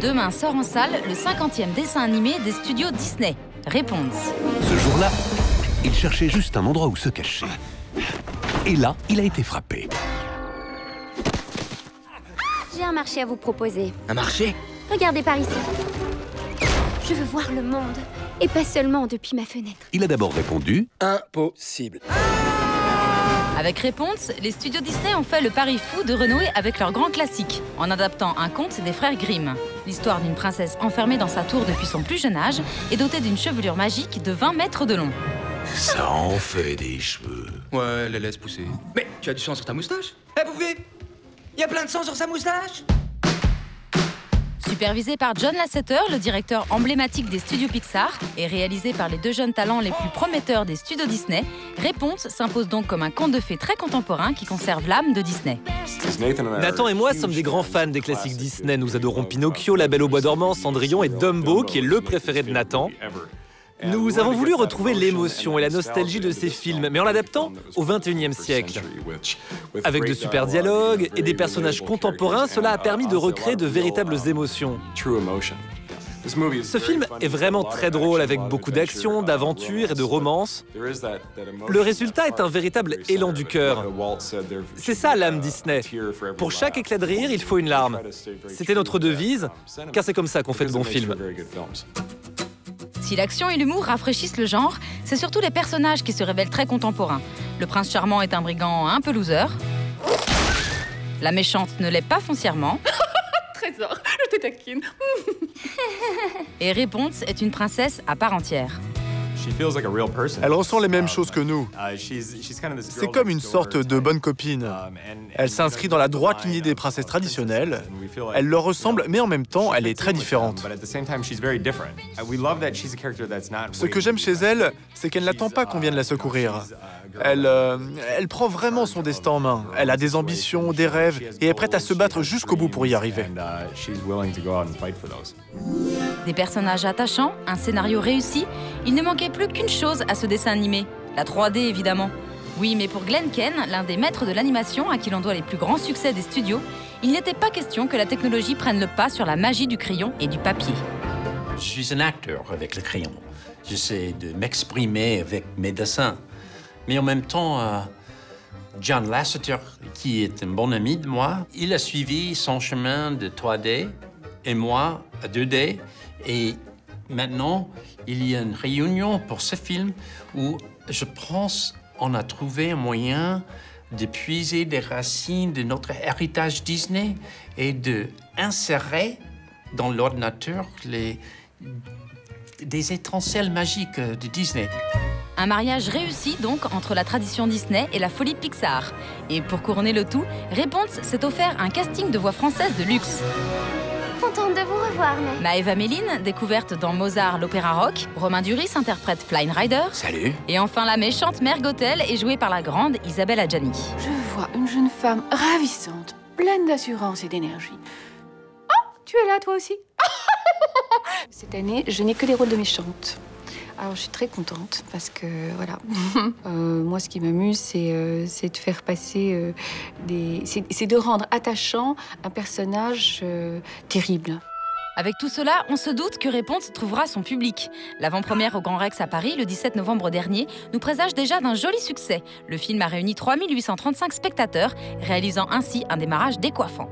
Demain sort en salle le 50e dessin animé des studios Disney, Réponse. Ce jour-là, il cherchait juste un endroit où se cacher. Et là, il a été frappé. J'ai un marché à vous proposer. Un marché? Regardez par ici. Je veux voir le monde, et pas seulement depuis ma fenêtre. Il a d'abord répondu Impossible. Avec Réponse, les studios Disney ont fait le pari fou de renouer avec leur grand classique, en adaptant un conte des frères Grimm. L'histoire d'une princesse enfermée dans sa tour depuis son plus jeune âge et dotée d'une chevelure magique de 20 mètres de long. Ça en fait des cheveux. Ouais, les laisse pousser. Mais tu as du sang sur ta moustache? Eh, Bouvier, il y a plein de sang sur sa moustache. Supervisé par John Lasseter, le directeur emblématique des studios Pixar, et réalisé par les deux jeunes talents les plus prometteurs des studios Disney, Réponse s'impose donc comme un conte de fées très contemporain qui conserve l'âme de Disney. Nathan et moi sommes des grands fans des classiques Disney. Nous adorons Pinocchio, La Belle au bois dormant, Cendrillon et Dumbo, qui est le préféré de Nathan. Nous avons voulu retrouver l'émotion et la nostalgie de ces films, mais en l'adaptant au XXIe siècle. Avec de super dialogues et des personnages contemporains, cela a permis de recréer de véritables émotions. Ce film est vraiment très drôle, avec beaucoup d'action, d'aventure et de romance. Le résultat est un véritable élan du cœur. C'est ça l'âme Disney. Pour chaque éclat de rire, il faut une larme. C'était notre devise, car c'est comme ça qu'on fait de bons films. Si l'action et l'humour rafraîchissent le genre, c'est surtout les personnages qui se révèlent très contemporains. Le prince charmant est un brigand un peu loser. La méchante ne l'est pas foncièrement. Trésor, je te taquine. Et Réponse est une princesse à part entière. Elle ressent les mêmes choses que nous. C'est comme une sorte de bonne copine. Elle s'inscrit dans la droite lignée des princesses traditionnelles. Elle leur ressemble, mais en même temps, elle est très différente. Ce que j'aime chez elle, c'est qu'elle n'attend pas qu'on vienne la secourir. Elle prend vraiment son destin en main. Elle a des ambitions, des rêves, et est prête à se battre jusqu'au bout pour y arriver. Des personnages attachants, un scénario réussi, il ne manquait plus qu'une chose à ce dessin animé, la 3D évidemment. Oui, mais pour Glenn Keane, l'un des maîtres de l'animation à qui l'on doit les plus grands succès des studios, il n'était pas question que la technologie prenne le pas sur la magie du crayon et du papier. Je suis un acteur avec le crayon. J'essaie de m'exprimer avec mes dessins. Mais en même temps, John Lasseter, qui est un bon ami de moi, il a suivi son chemin de 3D et moi à 2D. Et maintenant, il y a une réunion pour ce film où je pense on a trouvé un moyen de puiser des racines de notre héritage Disney et d'insérer dans l'ordinateur des étincelles magiques de Disney. Un mariage réussi donc entre la tradition Disney et la folie Pixar. Et pour couronner le tout, Réponse s'est offert un casting de voix françaises de luxe. Contente de vous revoir, mais... Maëva Méline, découverte dans Mozart l'opéra rock. Romain Duris interprète Flying Rider. Salut. Et enfin la méchante Mère Gothel est jouée par la grande Isabelle Adjani. Je vois une jeune femme ravissante, pleine d'assurance et d'énergie. Oh, tu es là toi aussi? Cette année, je n'ai que des rôles de méchante. Alors, je suis très contente parce que, voilà, moi, ce qui m'amuse, c'est de faire passer c'est de rendre attachant un personnage terrible. Avec tout cela, on se doute que Réponse trouvera son public. L'avant-première au Grand Rex à Paris, le 17 novembre dernier, nous présage déjà d'un joli succès. Le film a réuni 3 835 spectateurs, réalisant ainsi un démarrage décoiffant.